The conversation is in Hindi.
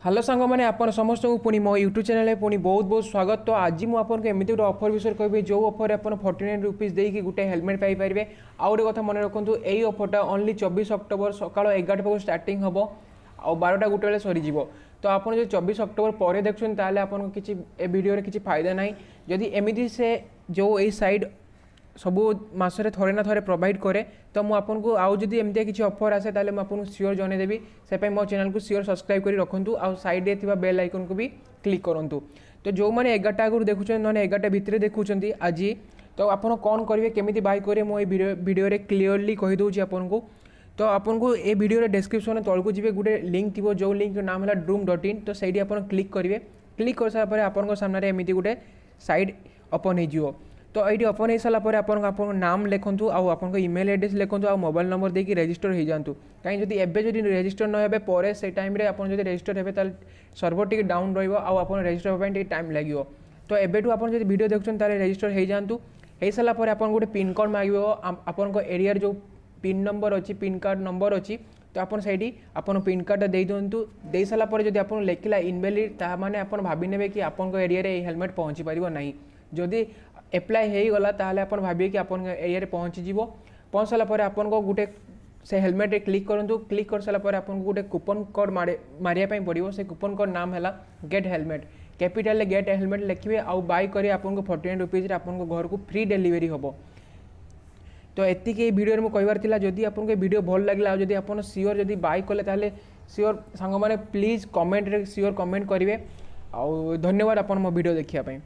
हेलो सांग मैंने आपन समस्त को पुणी मो यूट्यूब चैनल पुणी बहुत बहुत स्वागत। तो आज मुझे आपको एमती गोटे ऑफर विषय कहि जो ऑफर आप 49 रुपीज देकी गोटे हेलमेट पाइपर। आउ गोटे कथा मन रखु यही ऑफरटा ओनली 24 अक्टोबर सकाल 11 बजे स्टार्टिंग हम आ 12टा गोटे बेले सरीज। तो आपड़ जो 24 अक्टोबर पर देखुं ताले आपन किसी वीडियो किसी फायदा ना जदि एमती से जो यही साइड सबू मसरे थरे ना थरे प्रोवाइड करे तो मुझे आपको आउ जदि एमती किसी ऑफर आसे ताले मैं आपको सियोर जनईदेवी से मो चैनल को सियोर सब्सक्राइब कर रखु आ साइड रे बेल आइकन को भी क्लिक करूँ। तो जो मैंने 11टा आगुरी देखुं ना 11टा भितर देखुं आज तो आपड़ कौन करेंगे केमी बाय करेंगे मुझे वीडियो क्लीयरली कहीदे आपको। तो आपको ये वीडियो डिस्क्रिप्शन तौक जी गोटे लिंक थी जो लिंक नाम है droom.in। तो सही आप क्लिक करेंगे। क्लिक कर सारापर आपन सामने एमती गोटे साइड ओपन हो। तो ये ओपन हो सारापर आप नाम लिखुँ आप इमेल एड्रेस लिखुँ आ मोबाइल नंबर देकी रजिस्टर हो जातु। कहीं जब एवं रजिस्टर न हे पर से टाइम आप रजिस्टर हे सर्वर टी डाउन रहा रजिस्टर होगा टाइम लगे। तो एवं आप वीडियो देखुं रजिस्टर हो जातु। हो सारापर आप गोटे पिन कोड मांग आपन एरिया जो पिन नंबर अच्छी पिन कार्ड नंबर अच्छी तो आप आपन पिन कार्ड दे दिंतु। दे सारापर जब आप लिखला इनवैलिड ताने आप भावी ने कि आपन एरिया हेलमेट पहुँची पार ना। जदि एप्लाय हो गला ताले अपन भाविए कि अपन एरिया पहुँची पहुँच सारापर आपन गोटे से हेलमेट क्लिक करूँ। क्लिक कर सारापर आपन गोटे कूपन कोड मारिया पड़ो। से कूपन कोड नाम है get helmet capital get helmet लिखे आउ बाय करेंगे आपको 49 रुपीज आपन घर को फ्री डिलीवरी हम। तो एतिक वीडियो में कहबार थिला जदि आपको वीडियो भल लगे जदि आप सियोर जदि बाय कले ताले सियोर सांग माने प्लीज कमेंट रे सियोर कमेंट करेंगे। आ धन्यवाद आपन मो वीडियो देखिया पई।